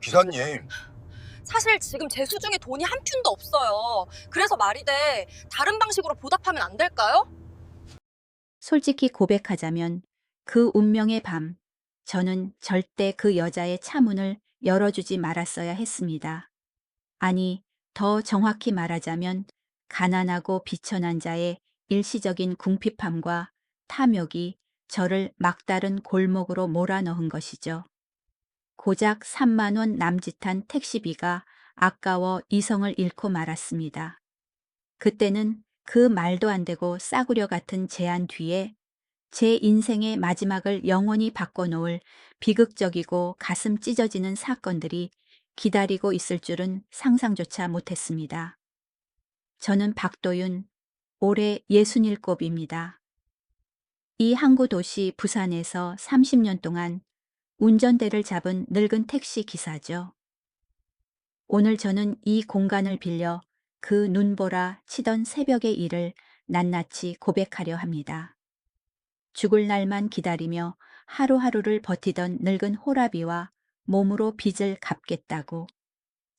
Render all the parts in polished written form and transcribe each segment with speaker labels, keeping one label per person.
Speaker 1: 기사님,
Speaker 2: 사실 지금 제 수중에 돈이 한 푼도 없어요. 그래서 말이 돼. 다른 방식으로 보답하면 안 될까요?
Speaker 3: 솔직히 고백하자면 그 운명의 밤, 저는 절대 그 여자의 차문을 열어주지 말았어야 했습니다. 아니, 더 정확히 말하자면 가난하고 비천한 자의 일시적인 궁핍함과 탐욕이 저를 막다른 골목으로 몰아넣은 것이죠. 고작 3만 원 남짓한 택시비가 아까워 이성을 잃고 말았습니다. 그때는 그 말도 안 되고 싸구려 같은 제안 뒤에 제 인생의 마지막을 영원히 바꿔놓을 비극적이고 가슴 찢어지는 사건들이 기다리고 있을 줄은 상상조차 못했습니다. 저는 박도윤, 올해 67입니다. 이 항구 도시 부산에서 30년 동안 운전대를 잡은 늙은 택시 기사죠. 오늘 저는 이 공간을 빌려 그 눈보라 치던 새벽의 일을 낱낱이 고백하려 합니다. 죽을 날만 기다리며 하루하루를 버티던 늙은 호라비와 몸으로 빚을 갚겠다고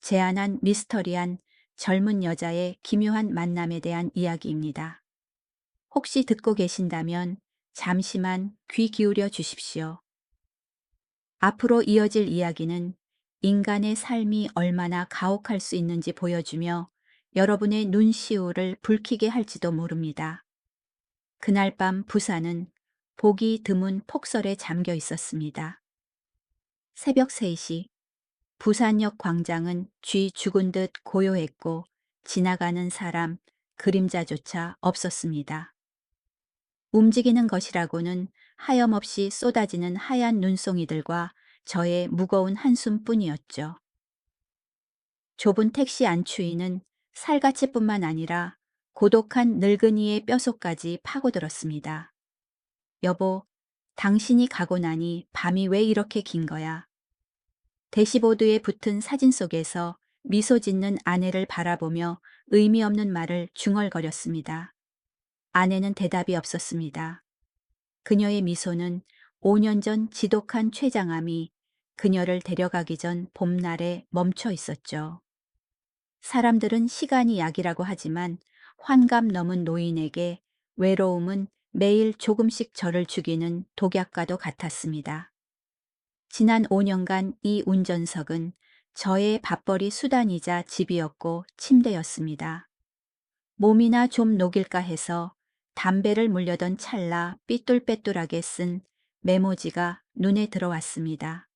Speaker 3: 제안한 미스터리한 젊은 여자의 기묘한 만남에 대한 이야기입니다. 혹시 듣고 계신다면 잠시만 귀 기울여 주십시오. 앞으로 이어질 이야기는 인간의 삶이 얼마나 가혹할 수 있는지 보여주며 여러분의 눈시울을 붉히게 할지도 모릅니다. 그날 밤 부산은 보기 드문 폭설에 잠겨 있었습니다. 새벽 3시 부산역 광장은 쥐 죽은 듯 고요했고 지나가는 사람, 그림자조차 없었습니다. 움직이는 것이라고는 하염없이 쏟아지는 하얀 눈송이들과 저의 무거운 한숨뿐이었죠. 좁은 택시 안추위는 살갗뿐만 아니라 고독한 늙은이의 뼛속까지 파고들었습니다. 여보, 당신이 가고 나니 밤이 왜 이렇게 긴 거야? 대시보드에 붙은 사진 속에서 미소 짓는 아내를 바라보며 의미 없는 말을 중얼거렸습니다. 아내는 대답이 없었습니다. 그녀의 미소는 5년 전 지독한 췌장암이 그녀를 데려가기 전 봄날에 멈춰 있었죠. 사람들은 시간이 약이라고 하지만 환갑 넘은 노인에게 외로움은 매일 조금씩 저를 죽이는 독약과도 같았습니다. 지난 5년간 이 운전석은 저의 밥벌이 수단이자 집이었고 침대였습니다. 몸이나 좀 녹일까 해서 담배를 물려던 찰나 삐뚤빼뚤하게 쓴 메모지가 눈에 들어왔습니다.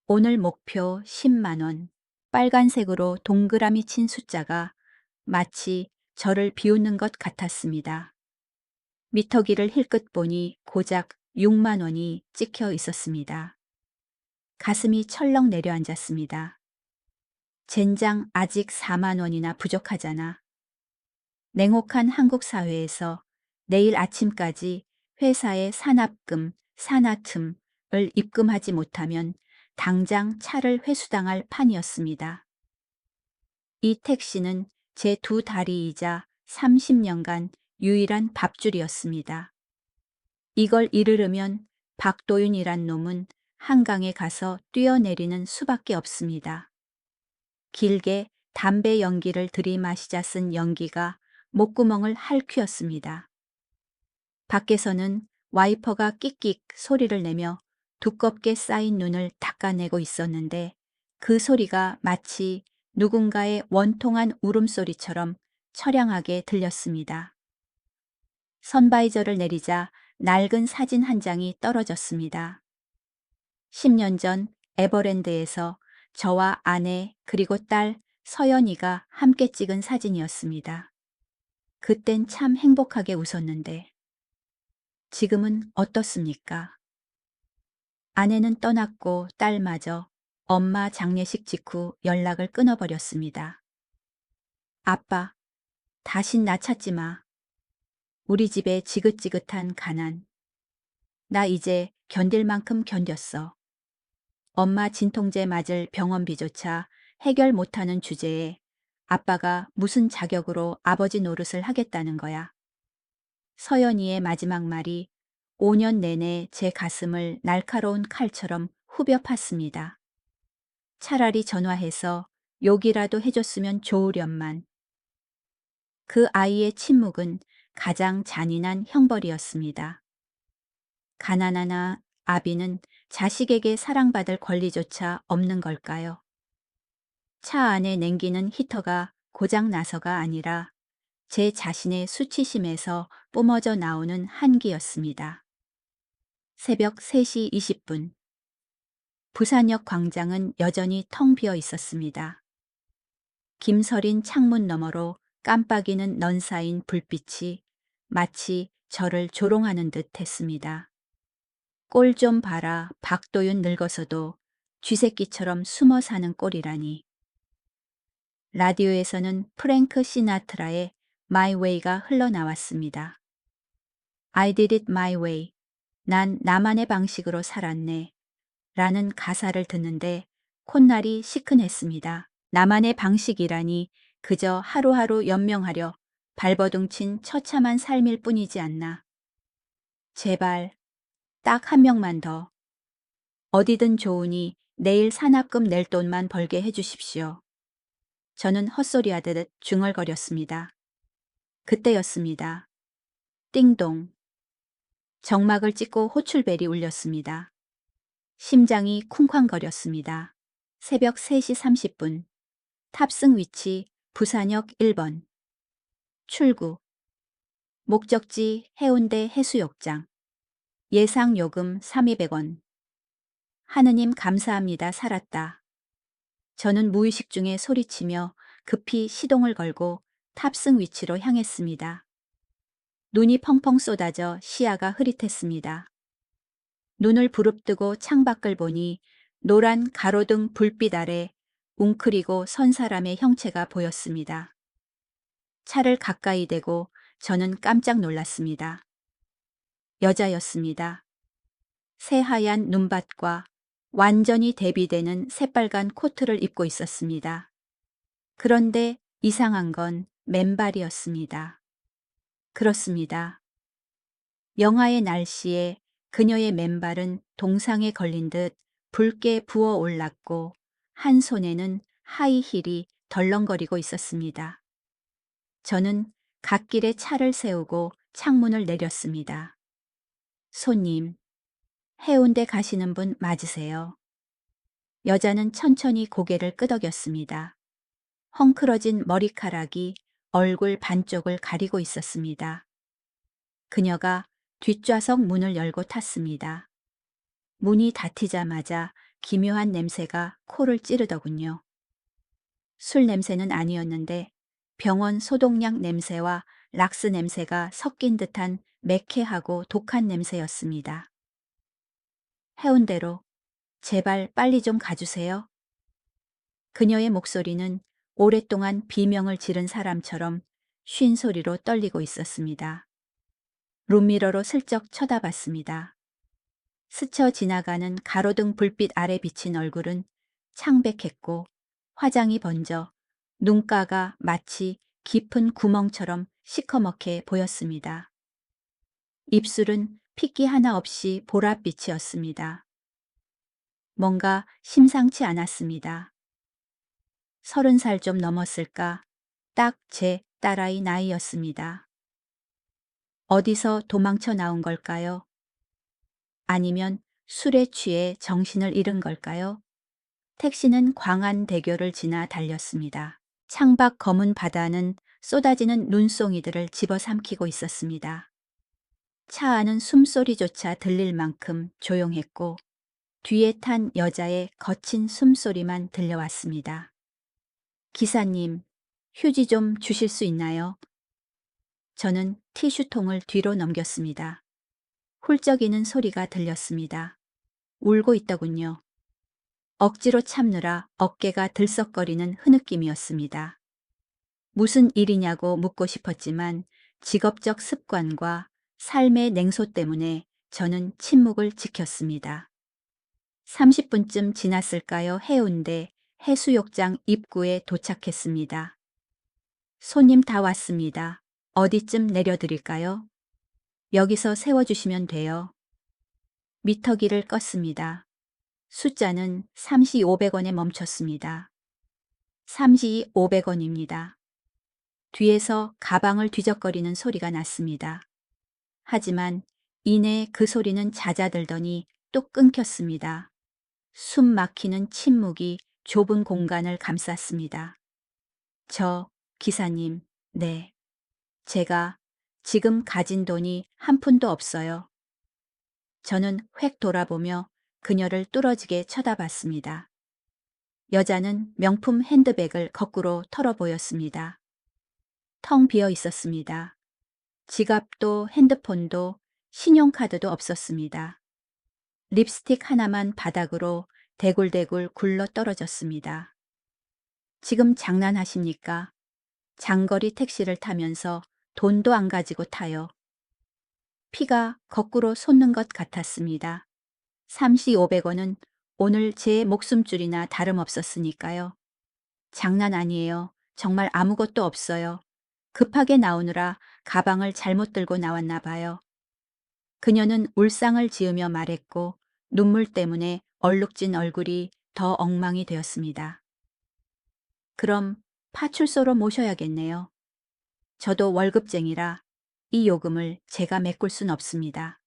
Speaker 3: 오늘 목표 10만 원. 빨간색으로 동그라미 친 숫자가 마치 저를 비웃는 것 같았습니다. 미터기를 힐끗 보니 고작 6만 원이 찍혀 있었습니다. 가슴이 철렁 내려앉았습니다. 젠장 아직 4만 원이나 부족하잖아. 냉혹한 한국 사회에서 내일 아침까지 회사의 산납금, 산하틈을 입금하지 못하면 당장 차를 회수당할 판이었습니다. 이 택시는 제 두 다리이자 30년간 유일한 밥줄이었습니다. 이걸 잃으려면 박도윤이란 놈은 한강에 가서 뛰어내리는 수밖에 없습니다. 길게 담배 연기를 들이마시자 쓴 연기가 목구멍을 핥히었습니다. 밖에서는 와이퍼가 끽끽 소리를 내며 두껍게 쌓인 눈을 닦아내고 있었는데 그 소리가 마치 누군가의 원통한 울음소리처럼 처량하게 들렸습니다. 선바이저를 내리자 낡은 사진 한 장이 떨어졌습니다. 10년 전 에버랜드에서 저와 아내 그리고 딸 서연이가 함께 찍은 사진이었습니다. 그땐 참 행복하게 웃었는데 지금은 어떻습니까? 아내는 떠났고 딸마저 엄마 장례식 직후 연락을 끊어버렸습니다. 아빠, 다신 나 찾지 마. 우리 집에 지긋지긋한 가난. 나 이제 견딜 만큼 견뎠어. 엄마 진통제 맞을 병원비조차 해결 못하는 주제에 아빠가 무슨 자격으로 아버지 노릇을 하겠다는 거야. 서연이의 마지막 말이 5년 내내 제 가슴을 날카로운 칼처럼 후벼 팠습니다. 차라리 전화해서 욕이라도 해줬으면 좋으련만. 그 아이의 침묵은 가장 잔인한 형벌이었습니다. 가난하나 아비는 자식에게 사랑받을 권리조차 없는 걸까요? 차 안에 냉기는 히터가 고장 나서가 아니라 제 자신의 수치심에서 뿜어져 나오는 한기였습니다. 새벽 3시 20분. 부산역 광장은 여전히 텅 비어 있었습니다. 김서린 창문 너머로 깜빡이는 넌 쌓인 불빛이 마치 저를 조롱하는 듯 했습니다. 꼴 좀 봐라, 박도윤 늙어서도 쥐새끼처럼 숨어 사는 꼴이라니. 라디오에서는 프랭크 시나트라의 My Way가 흘러나왔습니다. I did it my way. 난 나만의 방식으로 살았네. 라는 가사를 듣는데 콧날이 시큰했습니다. 나만의 방식이라니 그저 하루하루 연명하려 발버둥친 처참한 삶일 뿐이지 않나. 제발 딱 한 명만 더. 어디든 좋으니 내일 산학금 낼 돈만 벌게 해주십시오. 저는 헛소리하듯 중얼거렸습니다. 그때였습니다. 띵동. 정막을 찍고 호출벨이 울렸습니다. 심장이 쿵쾅거렸습니다. 새벽 3시 30분. 탑승 위치 부산역 1번. 출구. 목적지 해운대 해수욕장. 예상 요금 3,200원. 하느님 감사합니다. 살았다. 저는 무의식 중에 소리치며 급히 시동을 걸고 탑승 위치로 향했습니다. 눈이 펑펑 쏟아져 시야가 흐릿했습니다. 눈을 부릅뜨고 창밖을 보니 노란 가로등 불빛 아래 웅크리고 선 사람의 형체가 보였습니다. 차를 가까이 대고 저는 깜짝 놀랐습니다. 여자였습니다. 새하얀 눈밭과 완전히 대비되는 새빨간 코트를 입고 있었습니다. 그런데 이상한 건 맨발이었습니다. 그렇습니다. 영하의 날씨에 그녀의 맨발은 동상에 걸린 듯 붉게 부어 올랐고 한 손에는 하이힐이 덜렁거리고 있었습니다. 저는 갓길에 차를 세우고 창문을 내렸습니다. 손님, 해운대 가시는 분 맞으세요? 여자는 천천히 고개를 끄덕였습니다. 헝클어진 머리카락이 얼굴 반쪽을 가리고 있었습니다. 그녀가 뒷좌석 문을 열고 탔습니다. 문이 닫히자마자 기묘한 냄새가 코를 찌르더군요. 술 냄새는 아니었는데 병원 소독약 냄새와 락스 냄새가 섞인 듯한 매캐하고 독한 냄새였습니다. 해운대로 제발 빨리 좀 가주세요. 그녀의 목소리는 오랫동안 비명을 지른 사람처럼 쉰 소리로 떨리고 있었습니다. 룸미러로 슬쩍 쳐다봤습니다. 스쳐 지나가는 가로등 불빛 아래 비친 얼굴은 창백했고 화장이 번져 눈가가 마치 깊은 구멍처럼 시커멓게 보였습니다. 입술은 핏기 하나 없이 보랏빛이었습니다. 뭔가 심상치 않았습니다. 30살 좀 넘었을까? 딱 제 딸아이 나이였습니다. 어디서 도망쳐 나온 걸까요? 아니면 술에 취해 정신을 잃은 걸까요? 택시는 광안대교를 지나 달렸습니다. 창밖 검은 바다는 쏟아지는 눈송이들을 집어삼키고 있었습니다. 차 안은 숨소리조차 들릴 만큼 조용했고 뒤에 탄 여자의 거친 숨소리만 들려왔습니다. 기사님, 휴지 좀 주실 수 있나요? 저는 티슈통을 뒤로 넘겼습니다. 훌쩍이는 소리가 들렸습니다. 울고 있더군요. 억지로 참느라 어깨가 들썩거리는 흐느낌이었습니다. 무슨 일이냐고 묻고 싶었지만 직업적 습관과 삶의 냉소 때문에 저는 침묵을 지켰습니다. 30분쯤 지났을까요? 해운대 해수욕장 입구에 도착했습니다. 손님 다 왔습니다. 어디쯤 내려드릴까요? 여기서 세워주시면 돼요. 미터기를 껐습니다. 숫자는 삼시 500원에 멈췄습니다. 삼시 500원입니다. 뒤에서 가방을 뒤적거리는 소리가 났습니다. 하지만 이내 그 소리는 잦아들더니 또 끊겼습니다. 숨 막히는 침묵이 좁은 공간을 감쌌습니다. 기사님, 네. 제가 지금 가진 돈이 한 푼도 없어요. 저는 획 돌아보며 그녀를 뚫어지게 쳐다봤습니다. 여자는 명품 핸드백을 거꾸로 털어 보였습니다. 텅 비어 있었습니다. 지갑도 핸드폰도 신용카드도 없었습니다. 립스틱 하나만 바닥으로 대굴대굴 굴러 떨어졌습니다. 지금 장난하십니까? 장거리 택시를 타면서 돈도 안 가지고 타요. 피가 거꾸로 솟는 것 같았습니다. 삼시 500원은 오늘 제 목숨줄이나 다름없었으니까요. 장난 아니에요. 정말 아무것도 없어요. 급하게 나오느라 가방을 잘못 들고 나왔나 봐요. 그녀는 울상을 지으며 말했고 눈물 때문에 얼룩진 얼굴이 더 엉망이 되었습니다. 그럼 파출소로 모셔야겠네요. 저도 월급쟁이라 이 요금을 제가 메꿀 순 없습니다.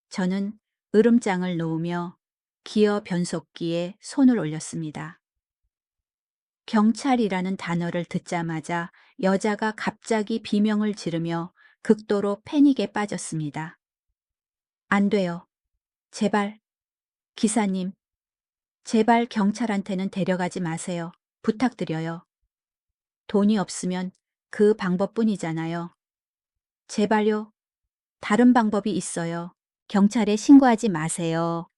Speaker 3: 저는 으름장을 놓으며 기어 변속기에 손을 올렸습니다. 경찰이라는 단어를 듣자마자 여자가 갑자기 비명을 지르며 극도로 패닉에 빠졌습니다. 안 돼요. 제발, 기사님, 제발 경찰한테는 데려가지 마세요. 부탁드려요. 돈이 없으면 그 방법뿐이잖아요. 제발요. 다른 방법이 있어요. 경찰에 신고하지 마세요.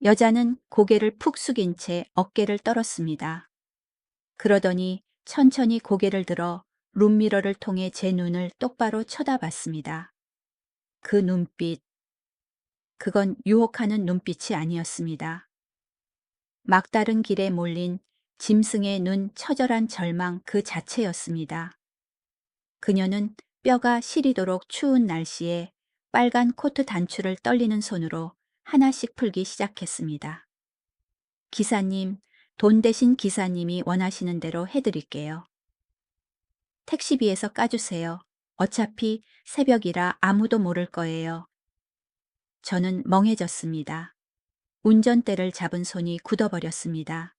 Speaker 3: 여자는 고개를 푹 숙인 채 어깨를 떨었습니다. 그러더니 천천히 고개를 들어 룸미러를 통해 제 눈을 똑바로 쳐다봤습니다. 그 눈빛, 그건 유혹하는 눈빛이 아니었습니다. 막다른 길에 몰린 짐승의 눈 처절한 절망 그 자체였습니다. 그녀는 뼈가 시리도록 추운 날씨에 빨간 코트 단추를 떨리는 손으로 하나씩 풀기 시작했습니다. 기사님, 돈 대신 기사님이 원하시는 대로 해드릴게요. 택시비에서 까주세요. 어차피 새벽이라 아무도 모를 거예요. 저는 멍해졌습니다. 운전대를 잡은 손이 굳어버렸습니다.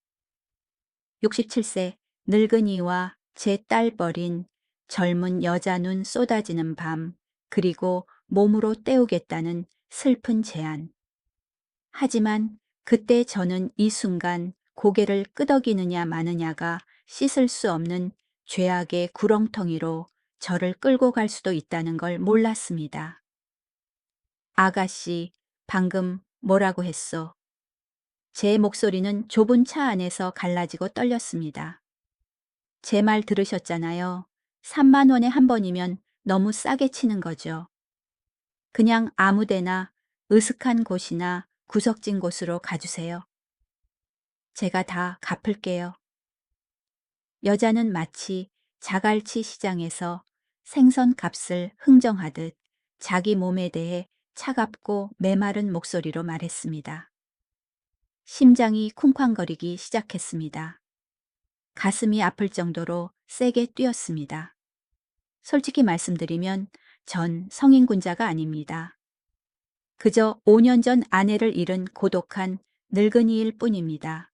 Speaker 3: 67세 늙은이와 제 딸 버린 젊은 여자 눈 쏟아지는 밤, 그리고 몸으로 때우겠다는 슬픈 제안. 하지만 그때 저는 이 순간 고개를 끄덕이느냐 마느냐가 씻을 수 없는 죄악의 구렁텅이로 저를 끌고 갈 수도 있다는 걸 몰랐습니다. 아가씨, 방금 뭐라고 했소? 제 목소리는 좁은 차 안에서 갈라지고 떨렸습니다. 제 말 들으셨잖아요. 3만 원에 한 번이면 너무 싸게 치는 거죠. 그냥 아무 데나 으슥한 곳이나 구석진 곳으로 가주세요. 제가 다 갚을게요. 여자는 마치 자갈치 시장에서 생선 값을 흥정하듯 자기 몸에 대해 차갑고 메마른 목소리로 말했습니다. 심장이 쿵쾅거리기 시작했습니다. 가슴이 아플 정도로 세게 뛰었습니다. 솔직히 말씀드리면 전 성인군자가 아닙니다. 그저 5년 전 아내를 잃은 고독한 늙은이일 뿐입니다.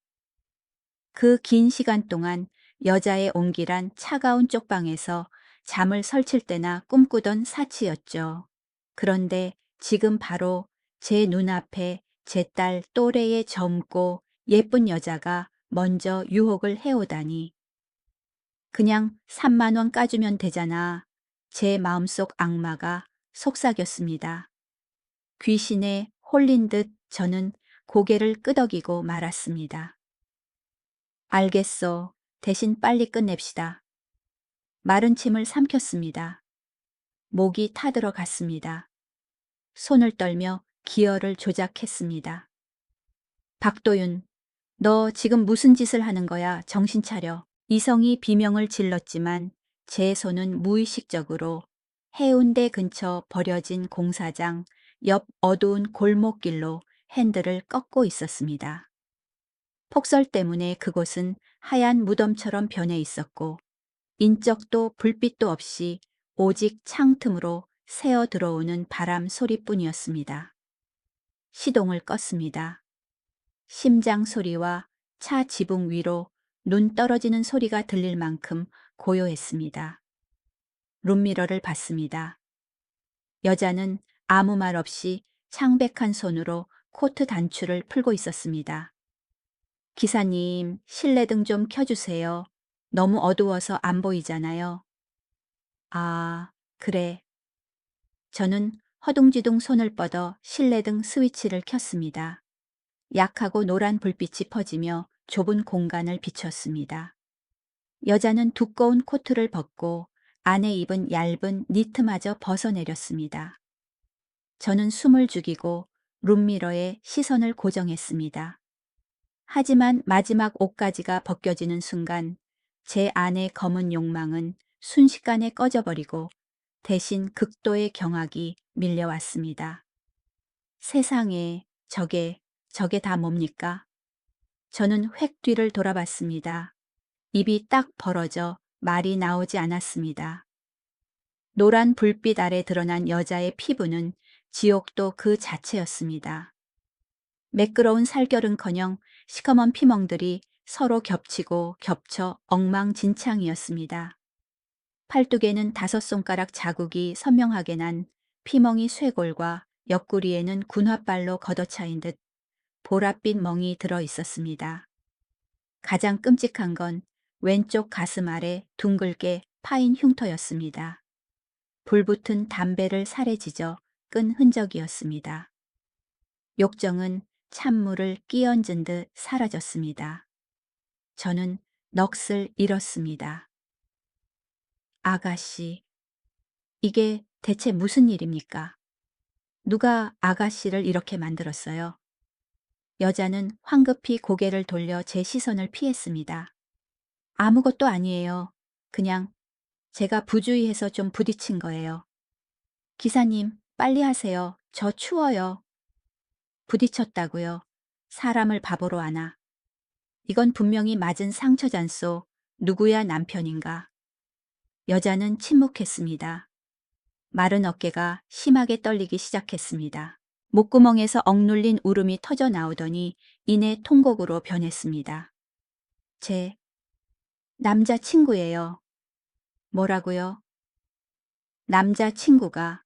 Speaker 3: 그 긴 시간 동안 여자의 온기란 차가운 쪽방에서 잠을 설칠 때나 꿈꾸던 사치였죠. 그런데 지금 바로 제 눈앞에 제 딸 또래의 젊고 예쁜 여자가 먼저 유혹을 해오다니. 그냥 3만 원 까주면 되잖아. 제 마음속 악마가 속삭였습니다. 귀신에 홀린 듯 저는 고개를 끄덕이고 말았습니다. 알겠어. 대신 빨리 끝냅시다. 마른 침을 삼켰습니다. 목이 타들어 갔습니다. 손을 떨며 기어를 조작했습니다. 박도윤, 너 지금 무슨 짓을 하는 거야? 정신 차려. 이성이 비명을 질렀지만 제 손은 무의식적으로 해운대 근처 버려진 공사장 옆 어두운 골목길로 핸들을 꺾고 있었습니다. 폭설 때문에 그곳은 하얀 무덤처럼 변해 있었고 인적도 불빛도 없이 오직 창 틈으로 새어 들어오는 바람 소리뿐이었습니다. 시동을 껐습니다. 심장 소리와 차 지붕 위로 눈 떨어지는 소리가 들릴 만큼 고요했습니다. 룸미러를 봤습니다. 여자는 아무 말 없이 창백한 손으로 코트 단추를 풀고 있었습니다. 기사님, 실내등 좀 켜주세요. 너무 어두워서 안 보이잖아요. 아, 그래. 저는 허둥지둥 손을 뻗어 실내등 스위치를 켰습니다. 약하고 노란 불빛이 퍼지며 좁은 공간을 비췄습니다. 여자는 두꺼운 코트를 벗고 안에 입은 얇은 니트마저 벗어내렸습니다. 저는 숨을 죽이고 룸미러에 시선을 고정했습니다. 하지만 마지막 옷가지가 벗겨지는 순간 제 안의 검은 욕망은 순식간에 꺼져버리고 대신 극도의 경악이 밀려왔습니다. 세상에, 저게 다 뭡니까? 저는 획 뒤를 돌아봤습니다. 입이 딱 벌어져 말이 나오지 않았습니다. 노란 불빛 아래 드러난 여자의 피부는 지옥도 그 자체였습니다. 매끄러운 살결은커녕 시커먼 피멍들이 서로 겹치고 겹쳐 엉망진창이었습니다. 팔뚝에는 5손가락 자국이 선명하게 난 피멍이 쇄골과 옆구리에는 군화발로 걷어차인 듯 보랏빛 멍이 들어 있었습니다. 가장 끔찍한 건 왼쪽 가슴 아래 둥글게 파인 흉터였습니다. 불붙은 담배를 살에 지져 끈 흔적이었습니다. 욕정은 찬물을 끼얹은 듯 사라졌습니다. 저는 넋을 잃었습니다. 아가씨, 이게 대체 무슨 일입니까? 누가 아가씨를 이렇게 만들었어요? 여자는 황급히 고개를 돌려 제 시선을 피했습니다. 아무것도 아니에요. 그냥 제가 부주의해서 좀 부딪힌 거예요. 기사님, 빨리 하세요. 저 추워요. 부딪혔다고요. 사람을 바보로 아나. 이건 분명히 맞은 상처잔소. 누구야 남편인가. 여자는 침묵했습니다. 마른 어깨가 심하게 떨리기 시작했습니다. 목구멍에서 억눌린 울음이 터져 나오더니 이내 통곡으로 변했습니다. 제 남자친구예요. 뭐라고요? 남자친구가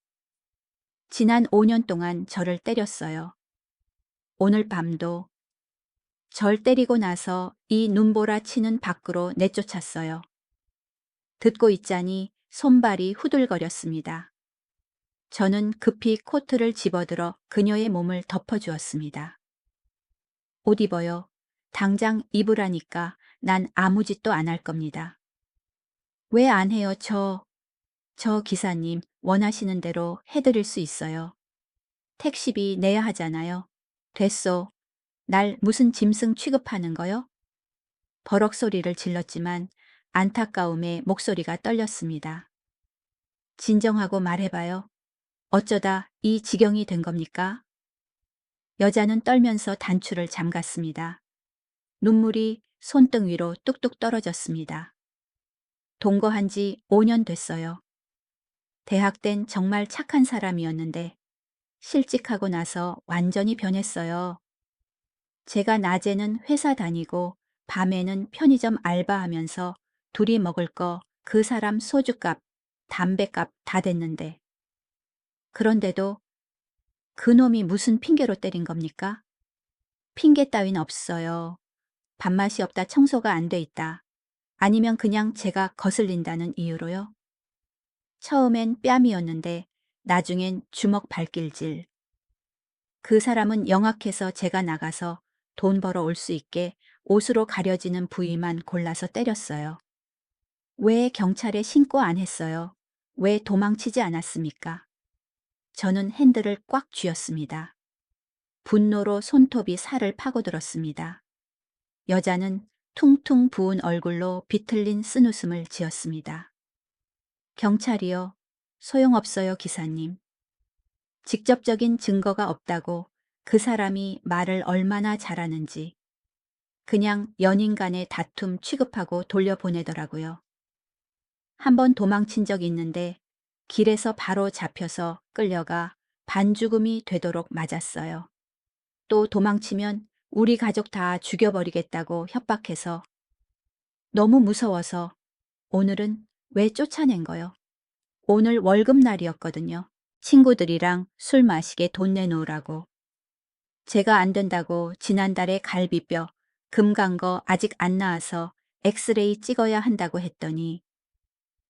Speaker 3: 지난 5년 동안 저를 때렸어요. 오늘 밤도 절 때리고 나서 이 눈보라 치는 밖으로 내쫓았어요. 듣고 있자니 손발이 후들거렸습니다. 저는 급히 코트를 집어들어 그녀의 몸을 덮어주었습니다. 옷 입어요. 당장 입으라니까 난 아무 짓도 안 할 겁니다. 왜 안 해요, 저 기사님 원하시는 대로 해드릴 수 있어요. 택시비 내야 하잖아요. 됐소. 날 무슨 짐승 취급하는 거요? 버럭 소리를 질렀지만 안타까움에 목소리가 떨렸습니다. 진정하고 말해봐요. 어쩌다 이 지경이 된 겁니까? 여자는 떨면서 단추를 잠갔습니다. 눈물이 손등 위로 뚝뚝 떨어졌습니다. 동거한 지 5년 됐어요. 대학 땐 정말 착한 사람이었는데 실직하고 나서 완전히 변했어요. 제가 낮에는 회사 다니고 밤에는 편의점 알바하면서 둘이 먹을 거 그 사람 소주값, 담배값 다 됐는데. 그런데도 그놈이 무슨 핑계로 때린 겁니까? 핑계 따윈 없어요. 밥맛이 없다 청소가 안 돼 있다. 아니면 그냥 제가 거슬린다는 이유로요? 처음엔 뺨이었는데 나중엔 주먹 발길질. 그 사람은 영악해서 제가 나가서 돈 벌어 올 수 있게 옷으로 가려지는 부위만 골라서 때렸어요. 왜 경찰에 신고 안 했어요? 왜 도망치지 않았습니까? 저는 핸들을 꽉 쥐었습니다. 분노로 손톱이 살을 파고들었습니다. 여자는 퉁퉁 부은 얼굴로 비틀린 쓴웃음을 지었습니다. 경찰이요. 소용없어요, 기사님. 직접적인 증거가 없다고 그 사람이 말을 얼마나 잘하는지 그냥 연인 간의 다툼 취급하고 돌려보내더라고요. 한 번 도망친 적 있는데 길에서 바로 잡혀서 끌려가 반죽음이 되도록 맞았어요. 또 도망치면 우리 가족 다 죽여버리겠다고 협박해서 너무 무서워서 오늘은 왜 쫓아낸 거요? 오늘 월급날이었거든요. 친구들이랑 술 마시게 돈 내놓으라고. 제가 안 된다고 지난달에 갈비뼈, 금 간 거 아직 안 나와서 엑스레이 찍어야 한다고 했더니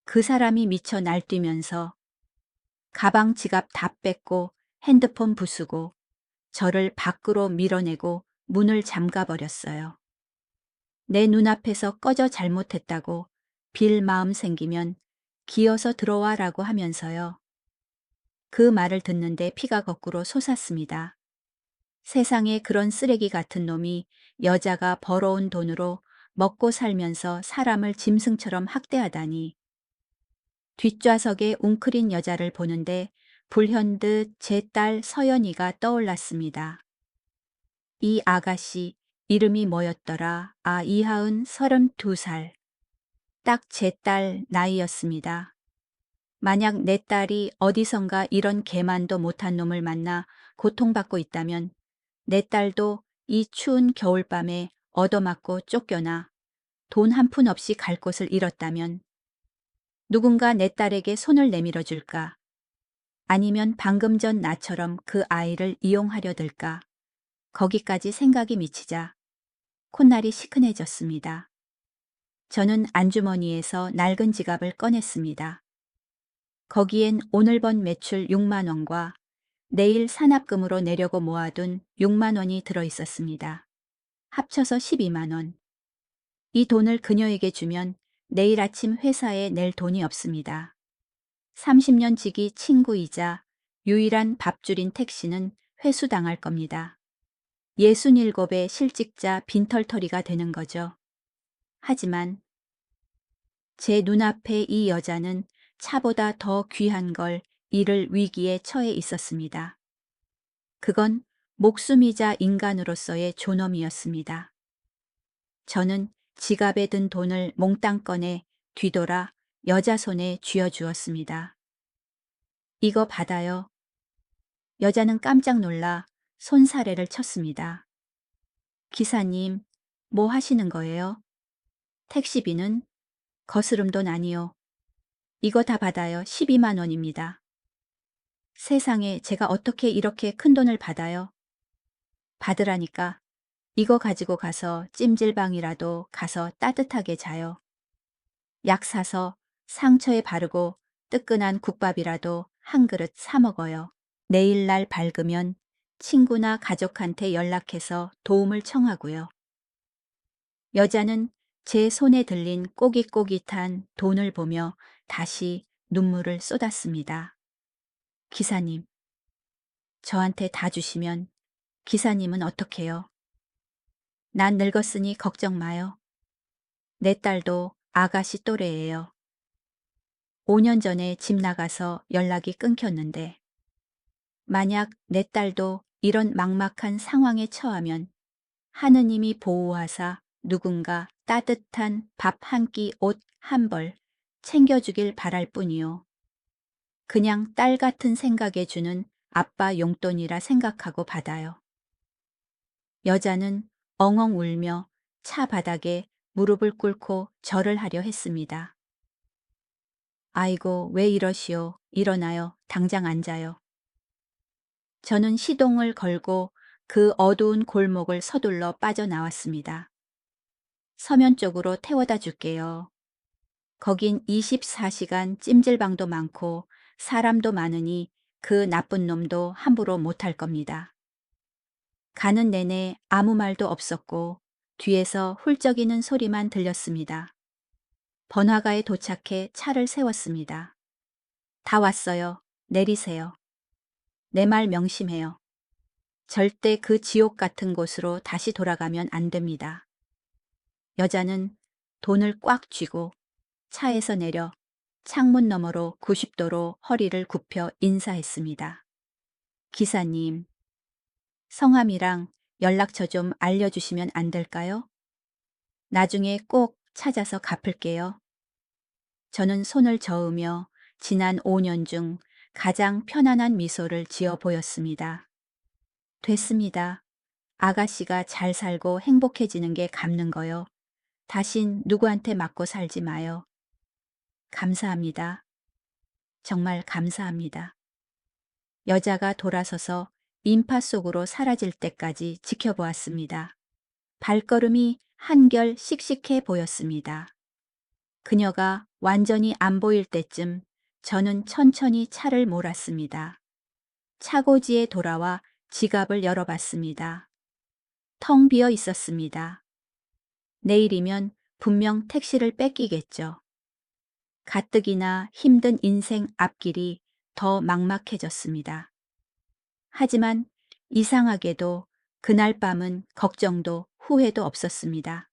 Speaker 3: 그 사람이 미쳐 날뛰면서 가방 지갑 다 뺏고 핸드폰 부수고 저를 밖으로 밀어내고 문을 잠가 버렸어요. 내 눈앞에서 꺼져 잘못했다고 빌 마음 생기면 기어서 들어와라고 하면서요. 그 말을 듣는데 피가 거꾸로 솟았습니다. 세상에 그런 쓰레기 같은 놈이 여자가 벌어온 돈으로 먹고 살면서 사람을 짐승처럼 학대하다니. 뒷좌석에 웅크린 여자를 보는데 불현듯 제 딸 서연이가 떠올랐습니다. 이 아가씨 이름이 뭐였더라? 아, 이하은 32살. 딱 제 딸 나이였습니다. 만약 내 딸이 어디선가 이런 개만도 못한 놈을 만나 고통받고 있다면 내 딸도 이 추운 겨울밤에 얻어맞고 쫓겨나 돈 한 푼 없이 갈 곳을 잃었다면 누군가 내 딸에게 손을 내밀어 줄까? 아니면 방금 전 나처럼 그 아이를 이용하려 들까? 거기까지 생각이 미치자 콧날이 시큰해졌습니다. 저는 안주머니에서 낡은 지갑을 꺼냈습니다. 거기엔 오늘 번 매출 6만 원과 내일 산납금으로 내려고 모아둔 6만 원이 들어 있었습니다. 합쳐서 12만 원. 이 돈을 그녀에게 주면 내일 아침 회사에 낼 돈이 없습니다. 30년 지기 친구이자 유일한 밥줄인 택시는 회수당할 겁니다. 67의 실직자 빈털터리가 되는 거죠. 하지만 제 눈앞에 이 여자는 차보다 더 귀한 걸 잃을 위기에 처해 있었습니다. 그건 목숨이자 인간으로서의 존엄이었습니다. 저는 지갑에 든 돈을 몽땅 꺼내 뒤돌아 여자 손에 쥐어주었습니다. 이거 받아요. 여자는 깜짝 놀라 손사래를 쳤습니다. 기사님, 뭐 하시는 거예요? 택시비는? 거스름돈 아니요. 이거 다 받아요. 12만 원입니다. 세상에 제가 어떻게 이렇게 큰 돈을 받아요? 받으라니까. 이거 가지고 가서 찜질방이라도 가서 따뜻하게 자요. 약 사서 상처에 바르고 뜨끈한 국밥이라도 한 그릇 사 먹어요. 내일날 밝으면 친구나 가족한테 연락해서 도움을 청하고요. 여자는 제 손에 들린 꼬깃꼬깃한 돈을 보며 다시 눈물을 쏟았습니다. 기사님, 저한테 다 주시면 기사님은 어떡해요? 난 늙었으니 걱정 마요. 내 딸도 아가씨 또래예요. 5년 전에 집 나가서 연락이 끊겼는데 만약 내 딸도 이런 막막한 상황에 처하면 하느님이 보호하사 누군가 따뜻한 밥 한 끼, 옷 한 벌 챙겨주길 바랄 뿐이요. 그냥 딸 같은 생각에 주는 아빠 용돈이라 생각하고 받아요. 여자는 엉엉 울며 차 바닥에 무릎을 꿇고 절을 하려 했습니다. 아이고, 왜 이러시오. 일어나요. 당장 앉아요. 저는 시동을 걸고 그 어두운 골목을 서둘러 빠져나왔습니다. 서면 쪽으로 태워다 줄게요. 거긴 24시간 찜질방도 많고 사람도 많으니 그 나쁜 놈도 함부로 못할 겁니다. 가는 내내 아무 말도 없었고 뒤에서 훌쩍이는 소리만 들렸습니다. 번화가에 도착해 차를 세웠습니다. 다 왔어요. 내리세요. 내 말 명심해요. 절대 그 지옥 같은 곳으로 다시 돌아가면 안 됩니다. 여자는 돈을 꽉 쥐고 차에서 내려 창문 너머로 90도로 허리를 굽혀 인사했습니다. 기사님, 성함이랑 연락처 좀 알려주시면 안 될까요? 나중에 꼭 찾아서 갚을게요. 저는 손을 저으며 지난 5년 중 가장 편안한 미소를 지어 보였습니다. 됐습니다. 아가씨가 잘 살고 행복해지는 게 갚는 거요. 다신 누구한테 맞고 살지 마요. 감사합니다. 정말 감사합니다. 여자가 돌아서서 인파 속으로 사라질 때까지 지켜보았습니다. 발걸음이 한결 씩씩해 보였습니다. 그녀가 완전히 안 보일 때쯤 저는 천천히 차를 몰았습니다. 차고지에 돌아와 지갑을 열어봤습니다. 텅 비어 있었습니다. 내일이면 분명 택시를 뺏기겠죠. 가뜩이나 힘든 인생 앞길이 더 막막해졌습니다. 하지만 이상하게도 그날 밤은 걱정도 후회도 없었습니다.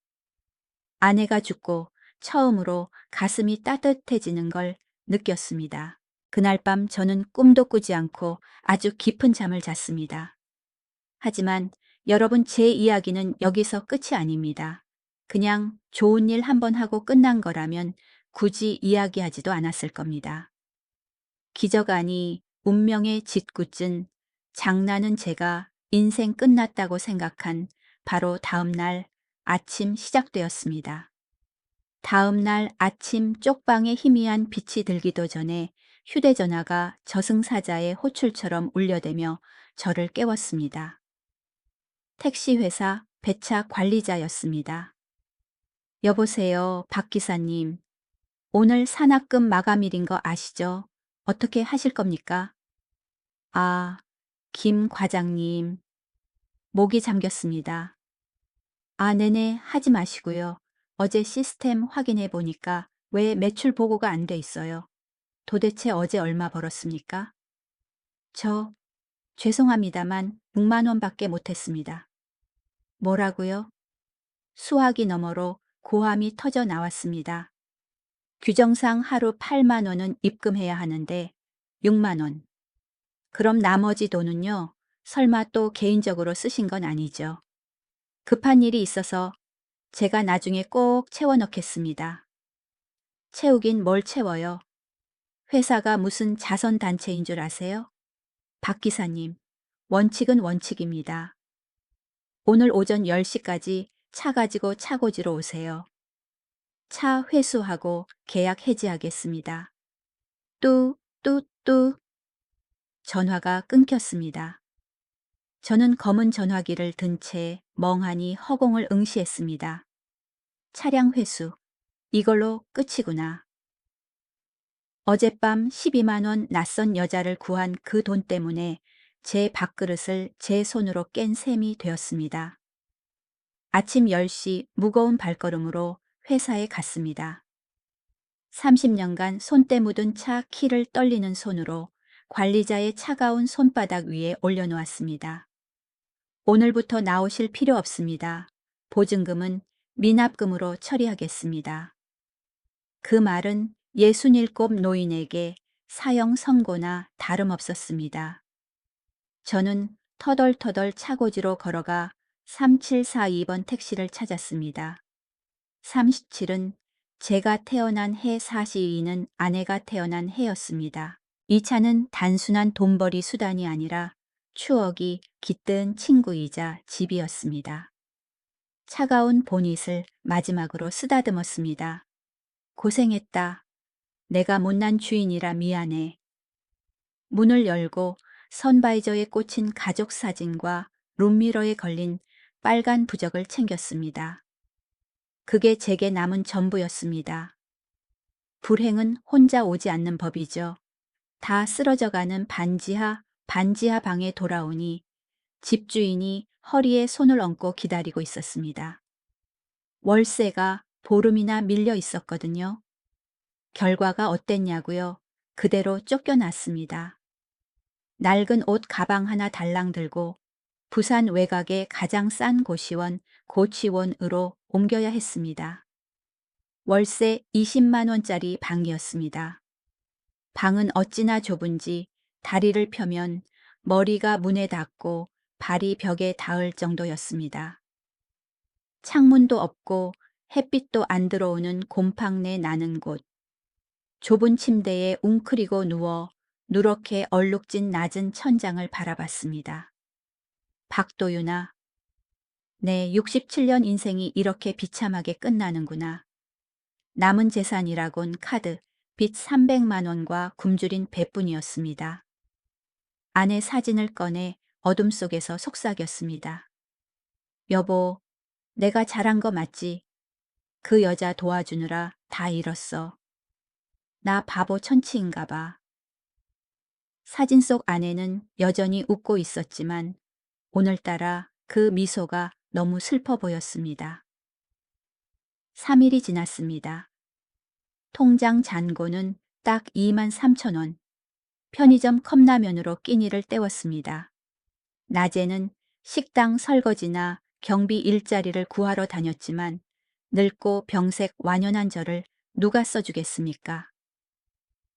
Speaker 3: 아내가 죽고 처음으로 가슴이 따뜻해지는 걸 느꼈습니다. 그날 밤 저는 꿈도 꾸지 않고 아주 깊은 잠을 잤습니다. 하지만 여러분, 제 이야기는 여기서 끝이 아닙니다. 그냥 좋은 일 한번 하고 끝난 거라면 굳이 이야기하지도 않았을 겁니다. 기적 아니 운명의 짓궂은 장난은 제가 인생 끝났다고 생각한 바로 다음 날 아침 시작되었습니다. 다음 날 아침 쪽방에 희미한 빛이 들기도 전에 휴대전화가 저승사자의 호출처럼 울려대며 저를 깨웠습니다. 택시회사 배차 관리자였습니다. 여보세요, 박 기사님. 오늘 산악금 마감일인 거 아시죠? 어떻게 하실 겁니까? 아, 김 과장님. 목이 잠겼습니다. 아, 네네, 하지 마시고요. 어제 시스템 확인해 보니까 왜 매출 보고가 안 돼 있어요? 도대체 어제 얼마 벌었습니까? 저, 죄송합니다만 6만 원밖에 못했습니다. 뭐라고요? 수화기 너머로 고함이 터져 나왔습니다. 규정상 하루 8만 원은 입금해야 하는데 6만 원. 그럼 나머지 돈은요? 설마 또 개인적으로 쓰신 건 아니죠? 급한 일이 있어서 제가 나중에 꼭 채워 넣겠습니다. 채우긴 뭘 채워요? 회사가 무슨 자선단체인 줄 아세요? 박 기사님, 원칙은 원칙입니다. 오늘 오전 10시까지 차 가지고 차고지로 오세요. 차 회수하고 계약 해지하겠습니다. 뚜. 전화가 끊겼습니다. 저는 검은 전화기를 든 채 멍하니 허공을 응시했습니다. 차량 회수. 이걸로 끝이구나. 어젯밤 12만 원 낯선 여자를 구한 그 돈 때문에 제 밥그릇을 제 손으로 깬 셈이 되었습니다. 아침 10시 무거운 발걸음으로 회사에 갔습니다. 30년간 손때 묻은 차 키를 떨리는 손으로 관리자의 차가운 손바닥 위에 올려놓았습니다. 오늘부터 나오실 필요 없습니다. 보증금은 미납금으로 처리하겠습니다. 그 말은 67 노인에게 사형 선고나 다름없었습니다. 저는 터덜터덜 차고지로 걸어가 3742번 택시를 찾았습니다. 37은 제가 태어난 해 42는 아내가 태어난 해였습니다. 이 차는 단순한 돈벌이 수단이 아니라 추억이 깃든 친구이자 집이었습니다. 차가운 보닛을 마지막으로 쓰다듬었습니다. 고생했다. 내가 못난 주인이라 미안해. 문을 열고 선바이저에 꽂힌 가족 사진과 룸미러에 걸린 빨간 부적을 챙겼습니다. 그게 제게 남은 전부였습니다. 불행은 혼자 오지 않는 법이죠. 다 쓰러져가는 반지하 방에 돌아오니 집주인이 허리에 손을 얹고 기다리고 있었습니다. 월세가 보름이나 밀려 있었거든요. 결과가 어땠냐고요? 그대로 쫓겨났습니다. 낡은 옷 가방 하나 달랑 들고 부산 외곽의 가장 싼 고시원 고치원으로 옮겨야 했습니다. 월세 20만 원짜리 방이었습니다. 방은 어찌나 좁은지 다리를 펴면 머리가 문에 닿고 발이 벽에 닿을 정도였습니다. 창문도 없고 햇빛도 안 들어오는 곰팡내 나는 곳. 좁은 침대에 웅크리고 누워 누렇게 얼룩진 낮은 천장을 바라봤습니다. 박도윤아, 내 67년 인생이 이렇게 비참하게 끝나는구나. 남은 재산이라곤 카드, 빚 300만 원과 굶주린 배뿐이었습니다. 아내 사진을 꺼내 어둠 속에서 속삭였습니다. 여보, 내가 잘한 거 맞지? 그 여자 도와주느라 다 잃었어. 나 바보 천치인가 봐. 사진 속 아내는 여전히 웃고 있었지만 오늘따라 그 미소가 너무 슬퍼 보였습니다. 3일이 지났습니다. 통장 잔고는 딱 2만 3천 원. 편의점 컵라면으로 끼니를 때웠습니다. 낮에는 식당 설거지나 경비 일자리를 구하러 다녔지만 늙고 병색 완연한 저를 누가 써주겠습니까?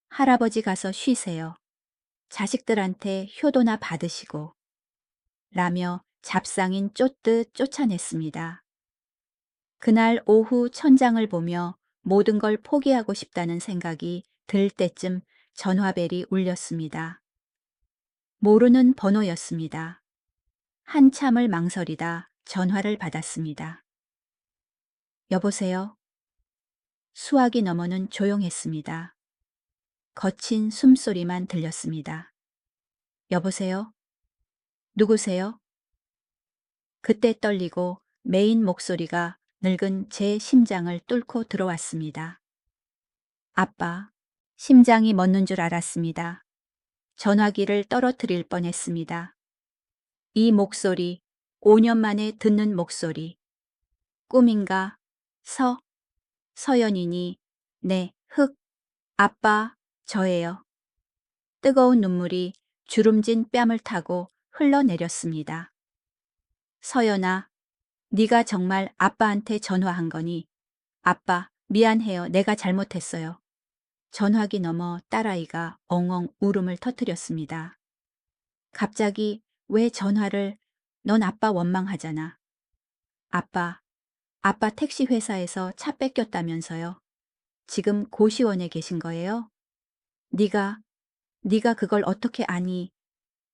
Speaker 3: 할아버지 가서 쉬세요. 자식들한테 효도나 받으시고. 라며 잡상인 쫓듯 쫓아냈습니다. 그날 오후 천장을 보며 모든 걸 포기하고 싶다는 생각이 들 때쯤 전화벨이 울렸습니다. 모르는 번호였습니다. 한참을 망설이다 전화를 받았습니다. 여보세요? 수화기 너머는 조용했습니다. 거친 숨소리만 들렸습니다. 여보세요? 누구세요? 그때 떨리고 메인 목소리가 늙은 제 심장을 뚫고 들어왔습니다. 아빠, 심장이 멎는 줄 알았습니다. 전화기를 떨어뜨릴 뻔했습니다. 이 목소리, 5년 만에 듣는 목소리. 꿈인가? 서연이니, 네, 아빠, 저예요. 뜨거운 눈물이 주름진 뺨을 타고 흘러내렸습니다. 서연아, 네가 정말 아빠한테 전화한 거니? 아빠, 미안해요. 내가 잘못했어요. 전화기 너머 딸아이가 엉엉 울음을 터뜨렸습니다. 갑자기 왜 전화를, 넌 아빠 원망하잖아. 아빠 택시 회사에서 차 뺏겼다면서요. 지금 고시원에 계신 거예요? 네가 그걸 어떻게 아니?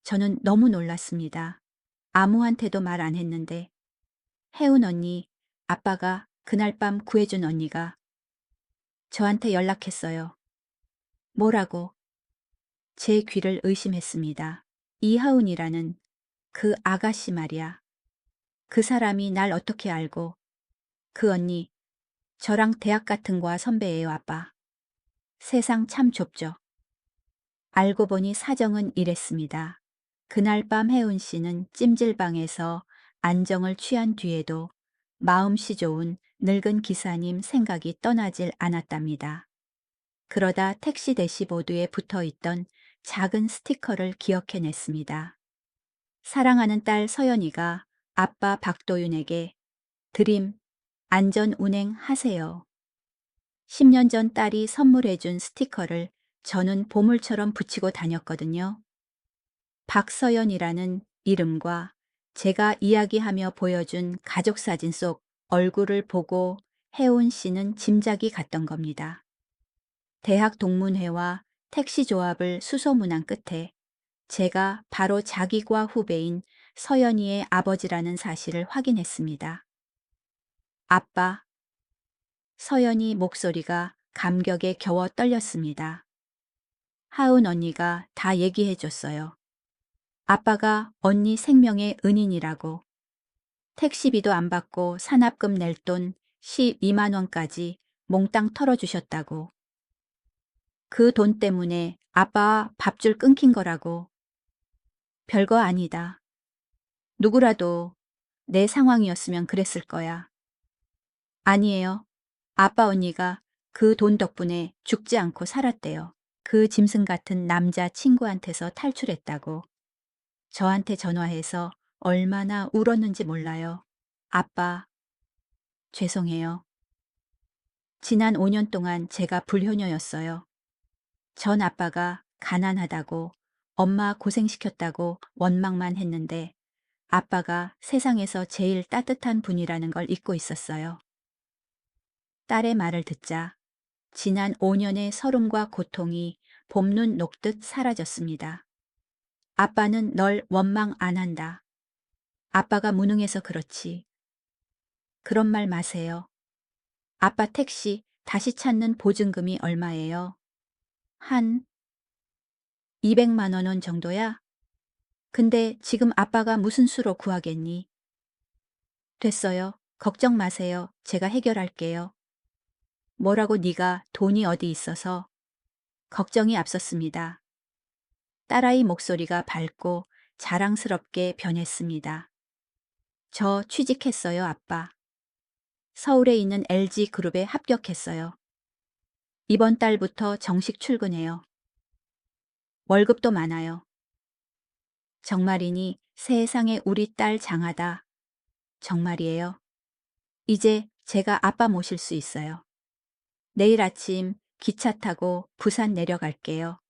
Speaker 3: 저는 너무 놀랐습니다. 아무한테도 말 안 했는데. 혜운 언니, 아빠가 그날 밤 구해준 언니가 저한테 연락했어요. 뭐라고? 제 귀를 의심했습니다. 이하운이라는 그 아가씨 말이야. 그 사람이 날 어떻게 알고. 그 언니, 저랑 대학 같은 과 선배예요, 아빠. 세상 참 좁죠. 알고 보니 사정은 이랬습니다. 그날 밤 혜운 씨는 찜질방에서 안정을 취한 뒤에도 마음씨 좋은 늙은 기사님 생각이 떠나질 않았답니다. 그러다 택시 대시보드에 붙어 있던 작은 스티커를 기억해냈습니다. 사랑하는 딸 서연이가 아빠 박도윤에게 드림, 안전 운행하세요. 10년 전 딸이 선물해준 스티커를 저는 보물처럼 붙이고 다녔거든요. 박서연이라는 이름과 제가 이야기하며 보여준 가족사진 속 얼굴을 보고 혜운 씨는 짐작이 갔던 겁니다. 대학 동문회와 택시조합을 수소문한 끝에 제가 바로 자기과 후배인 서연이의 아버지라는 사실을 확인했습니다. 아빠. 서연이 목소리가 감격에 겨워 떨렸습니다. 하은 언니가 다 얘기해 줬어요. 아빠가 언니 생명의 은인이라고. 택시비도 안 받고 산업금 낼 돈 12만 원까지 몽땅 털어주셨다고. 그 돈 때문에 아빠 밥줄 끊긴 거라고. 별거 아니다. 누구라도 내 상황이었으면 그랬을 거야. 아니에요. 아빠 언니가 그 돈 덕분에 죽지 않고 살았대요. 그 짐승 같은 남자 친구한테서 탈출했다고. 저한테 전화해서 얼마나 울었는지 몰라요. 아빠, 죄송해요. 지난 5년 동안 제가 불효녀였어요. 전 아빠가 가난하다고 엄마 고생시켰다고 원망만 했는데 아빠가 세상에서 제일 따뜻한 분이라는 걸 잊고 있었어요. 딸의 말을 듣자 지난 5년의 서름과 고통이 봄눈 녹듯 사라졌습니다. 아빠는 널 원망 안 한다. 아빠가 무능해서 그렇지. 그런 말 마세요. 아빠 택시 다시 찾는 보증금이 얼마예요? 한 200만 원 정도야? 근데 지금 아빠가 무슨 수로 구하겠니? 됐어요. 걱정 마세요. 제가 해결할게요. 뭐라고 네가 돈이 어디 있어서 걱정이 앞섰습니다. 딸아이 목소리가 밝고 자랑스럽게 변했습니다. 저 취직했어요, 아빠. 서울에 있는 LG그룹에 합격했어요. 이번 달부터 정식 출근해요. 월급도 많아요. 정말이니 세상에 우리 딸 장하다. 정말이에요. 이제 제가 아빠 모실 수 있어요. 내일 아침 기차 타고 부산 내려갈게요.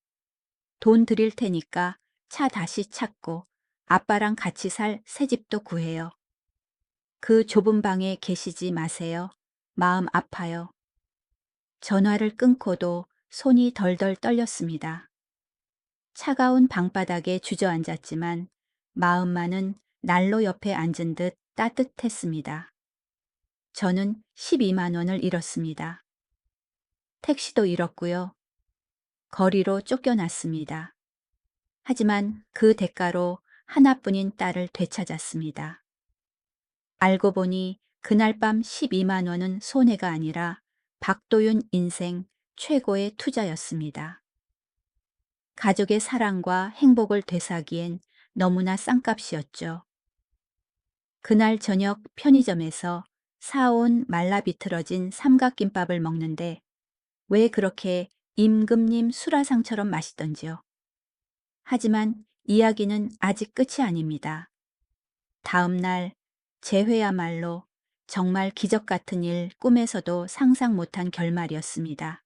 Speaker 3: 돈 드릴 테니까 차 다시 찾고 아빠랑 같이 살 새 집도 구해요. 그 좁은 방에 계시지 마세요. 마음 아파요. 전화를 끊고도 손이 덜덜 떨렸습니다. 차가운 방바닥에 주저앉았지만 마음만은 난로 옆에 앉은 듯 따뜻했습니다. 저는 12만 원을 잃었습니다. 택시도 잃었고요. 거리로 쫓겨났습니다. 하지만 그 대가로 하나뿐인 딸을 되찾았습니다. 알고 보니 그날 밤 12만 원은 손해가 아니라 박도윤 인생 최고의 투자였습니다. 가족의 사랑과 행복을 되사기엔 너무나 싼값이었죠. 그날 저녁 편의점에서 사온 말라 비틀어진 삼각김밥을 먹는데 왜 그렇게 임금님 수라상처럼 맛있던지요. 하지만 이야기는 아직 끝이 아닙니다. 다음 날 재회야말로 정말 기적 같은 일 꿈에서도 상상 못한 결말이었습니다.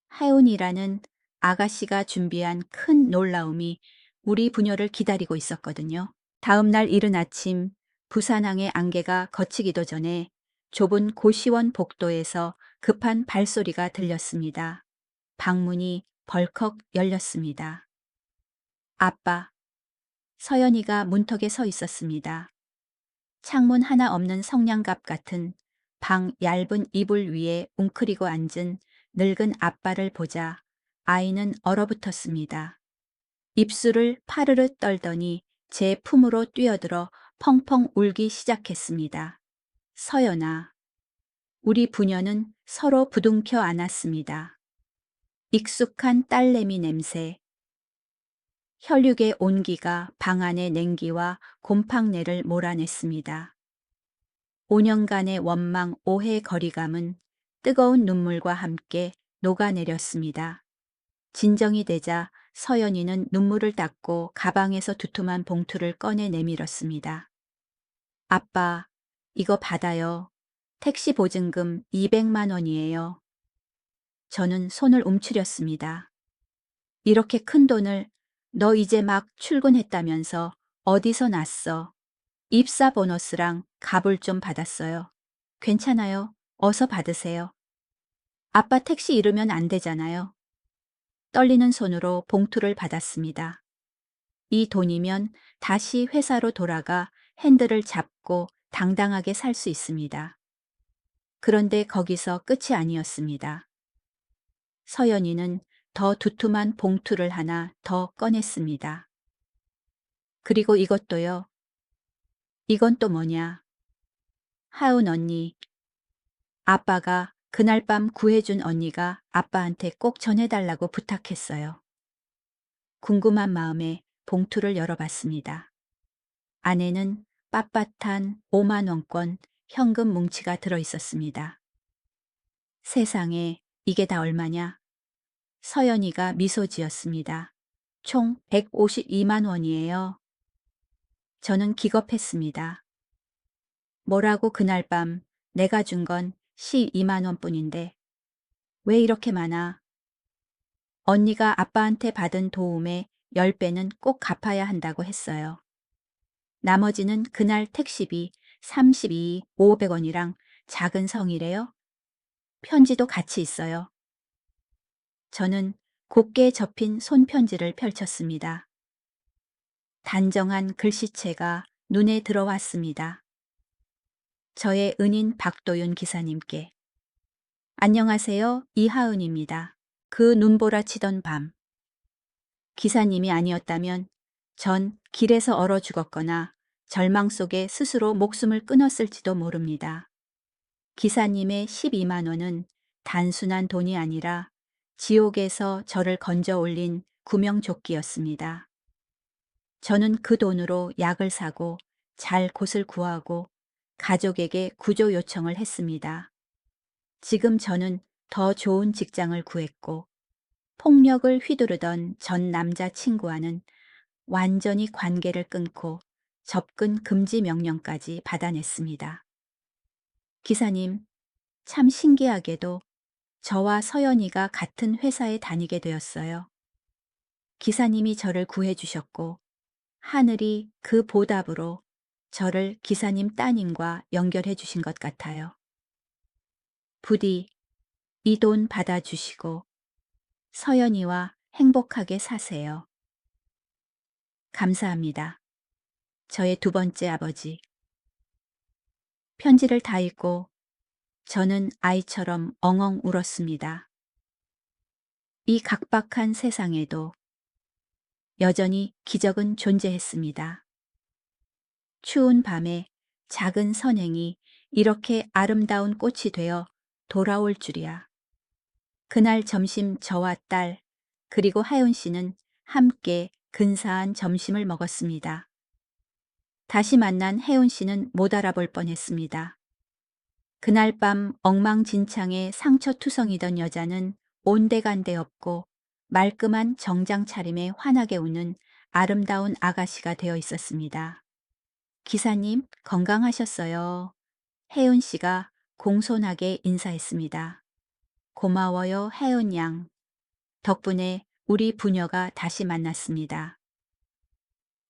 Speaker 3: 하윤이라는 아가씨가 준비한 큰 놀라움이 우리 부녀를 기다리고 있었거든요. 다음 날 이른 아침 부산항의 안개가 걷히기도 전에 좁은 고시원 복도에서 급한 발소리가 들렸습니다. 방문이 벌컥 열렸습니다. 아빠, 서연이가 문턱에 서 있었습니다. 창문 하나 없는 성냥갑 같은 방 얇은 이불 위에 웅크리고 앉은 늙은 아빠를 보자 아이는 얼어붙었습니다. 입술을 파르르 떨더니 제 품으로 뛰어들어 펑펑 울기 시작했습니다. 서연아, 우리 부녀는 서로 부둥켜 안았습니다. 익숙한 딸내미 냄새, 혈육의 온기가 방 안의 냉기와 곰팡내를 몰아냈습니다. 5년간의 원망, 오해, 거리감은 뜨거운 눈물과 함께 녹아내렸습니다. 진정이 되자 서연이는 눈물을 닦고 가방에서 두툼한 봉투를 꺼내 내밀었습니다. 아빠, 이거 받아요. 택시 보증금 200만 원이에요. 저는 손을 움츠렸습니다. 이렇게 큰 돈을 너 이제 막 출근했다면서 어디서 났어? 입사 보너스랑 갑을 좀 받았어요. 괜찮아요. 어서 받으세요. 아빠 택시 잃으면 안 되잖아요. 떨리는 손으로 봉투를 받았습니다. 이 돈이면 다시 회사로 돌아가 핸들을 잡고 당당하게 살 수 있습니다. 그런데 거기서 끝이 아니었습니다. 서연이는 더 두툼한 봉투를 하나 더 꺼냈습니다. 그리고 이것도요. 이건 또 뭐냐? 하은 언니. 아빠가 그날 밤 구해준 언니가 아빠한테 꼭 전해달라고 부탁했어요. 궁금한 마음에 봉투를 열어봤습니다. 안에는 빳빳한 5만 원권 현금 뭉치가 들어있었습니다. 세상에 이게 다 얼마냐? 서연이가 미소 지었습니다. 총 152만 원이에요. 저는 기겁했습니다. 뭐라고 그날 밤 내가 준 건 12만 원뿐인데 왜 이렇게 많아? 언니가 아빠한테 받은 도움의 10배는 꼭 갚아야 한다고 했어요. 나머지는 그날 택시비 32, 500원이랑 작은 성이래요. 편지도 같이 있어요. 저는 곱게 접힌 손편지를 펼쳤습니다. 단정한 글씨체가 눈에 들어왔습니다. 저의 은인 박도윤 기사님께. 안녕하세요. 이하은입니다. 그 눈보라치던 밤. 기사님이 아니었다면 전 길에서 얼어 죽었거나 절망 속에 스스로 목숨을 끊었을지도 모릅니다. 기사님의 12만 원은 단순한 돈이 아니라 지옥에서 저를 건져 올린 구명조끼였습니다. 저는 그 돈으로 약을 사고 잘 곳을 구하고 가족에게 구조 요청을 했습니다. 지금 저는 더 좋은 직장을 구했고 폭력을 휘두르던 전 남자친구와는 완전히 관계를 끊고 접근 금지 명령까지 받아냈습니다. 기사님, 참 신기하게도 저와 서연이가 같은 회사에 다니게 되었어요. 기사님이 저를 구해주셨고 하늘이 그 보답으로 저를 기사님 따님과 연결해 주신 것 같아요. 부디 이 돈 받아주시고 서연이와 행복하게 사세요. 감사합니다. 저의 두 번째 아버지. 편지를 다 읽고 저는 아이처럼 엉엉 울었습니다. 이 각박한 세상에도 여전히 기적은 존재했습니다. 추운 밤에 작은 선행이 이렇게 아름다운 꽃이 되어 돌아올 줄이야. 그날 점심 저와 딸 그리고 하윤 씨는 함께 근사한 점심을 먹었습니다. 다시 만난 혜운 씨는 못 알아볼 뻔했습니다. 그날 밤 엉망진창에 상처투성이던 여자는 온데간데 없고 말끔한 정장 차림에 환하게 웃는 아름다운 아가씨가 되어 있었습니다. 기사님, 건강하셨어요. 혜은 씨가 공손하게 인사했습니다. 고마워요, 혜은 양. 덕분에 우리 부녀가 다시 만났습니다.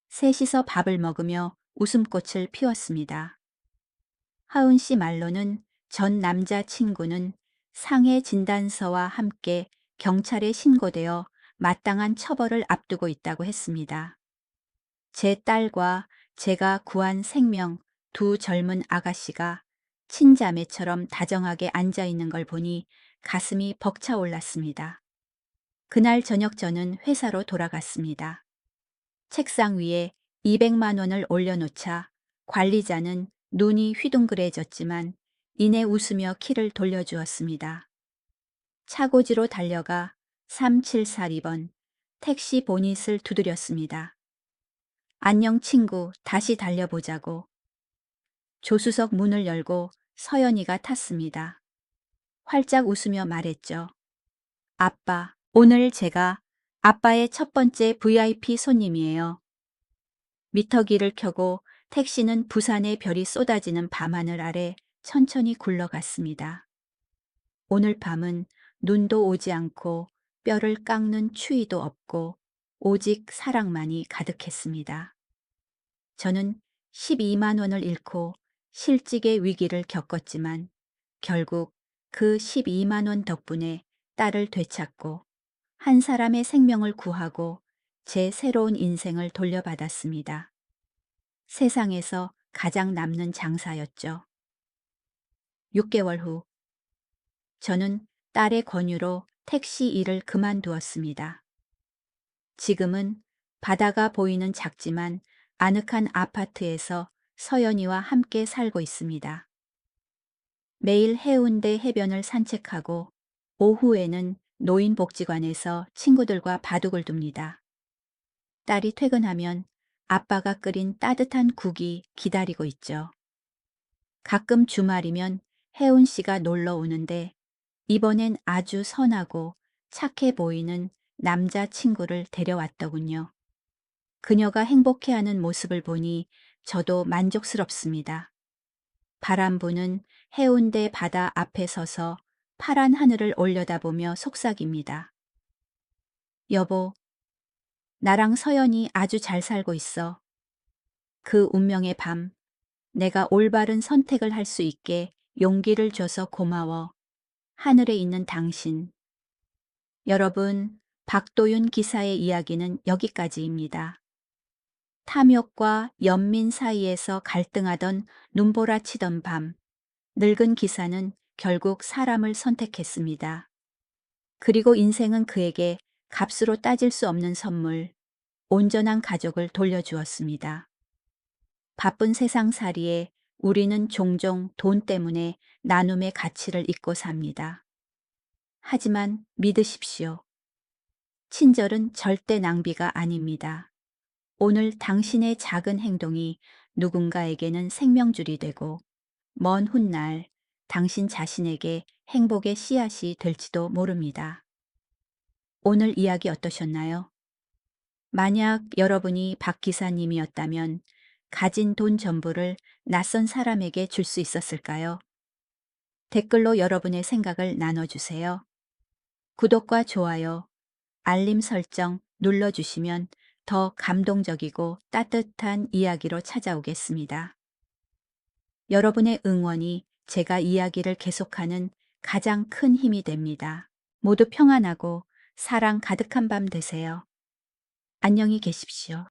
Speaker 3: 셋이서 밥을 먹으며 웃음꽃을 피웠습니다. 하은 씨 말로는 전 남자친구는 상해 진단서와 함께 경찰에 신고되어 마땅한 처벌을 앞두고 있다고 했습니다. 제 딸과 제가 구한 생명 두 젊은 아가씨가 친자매처럼 다정하게 앉아 있는 걸 보니 가슴이 벅차올랐습니다. 그날 저녁 저는 회사로 돌아갔습니다. 책상 위에 200만 원을 올려놓자 관리자는 눈이 휘둥그레졌지만 이내 웃으며 키를 돌려주었습니다. 차고지로 달려가 3742번 택시 보닛을 두드렸습니다. 안녕 친구, 다시 달려보자고. 조수석 문을 열고 서연이가 탔습니다. 활짝 웃으며 말했죠. 아빠, 오늘 제가 아빠의 첫 번째 VIP 손님이에요. 미터기를 켜고 택시는 부산의 별이 쏟아지는 밤하늘 아래 천천히 굴러갔습니다. 오늘 밤은 눈도 오지 않고 뼈를 깎는 추위도 없고 오직 사랑만이 가득했습니다. 저는 12만 원을 잃고 실직의 위기를 겪었지만 결국 그 12만 원 덕분에 딸을 되찾고 한 사람의 생명을 구하고 제 새로운 인생을 돌려받았습니다. 세상에서 가장 남는 장사였죠. 6개월 후 저는 딸의 권유로 택시 일을 그만두었습니다. 지금은 바다가 보이는 작지만 아늑한 아파트에서 서연이와 함께 살고 있습니다. 매일 해운대 해변을 산책하고 오후에는 노인복지관에서 친구들과 바둑을 둡니다. 딸이 퇴근하면 아빠가 끓인 따뜻한 국이 기다리고 있죠. 가끔 주말이면 혜운 씨가 놀러 오는데 이번엔 아주 선하고 착해 보이는 남자친구를 데려왔더군요. 그녀가 행복해하는 모습을 보니 저도 만족스럽습니다. 바람 부는 해운대 바다 앞에 서서 파란 하늘을 올려다보며 속삭입니다. 여보, 나랑 서연이 아주 잘 살고 있어. 그 운명의 밤, 내가 올바른 선택을 할 수 있게 용기를 줘서 고마워. 하늘에 있는 당신. 여러분, 박도윤 기사의 이야기는 여기까지입니다. 탐욕과 연민 사이에서 갈등하던 눈보라치던 밤, 늙은 기사는 결국 사람을 선택했습니다. 그리고 인생은 그에게 값으로 따질 수 없는 선물, 온전한 가족을 돌려주었습니다. 바쁜 세상살이에 우리는 종종 돈 때문에 나눔의 가치를 잊고 삽니다. 하지만 믿으십시오. 친절은 절대 낭비가 아닙니다. 오늘 당신의 작은 행동이 누군가에게는 생명줄이 되고 먼 훗날 당신 자신에게 행복의 씨앗이 될지도 모릅니다. 오늘 이야기 어떠셨나요? 만약 여러분이 박 기사님이었다면 가진 돈 전부를 낯선 사람에게 줄 수 있었을까요? 댓글로 여러분의 생각을 나눠주세요. 구독과 좋아요, 알림 설정 눌러주시면 더 감동적이고 따뜻한 이야기로 찾아오겠습니다. 여러분의 응원이 제가 이야기를 계속하는 가장 큰 힘이 됩니다. 모두 평안하고 사랑 가득한 밤 되세요. 안녕히 계십시오.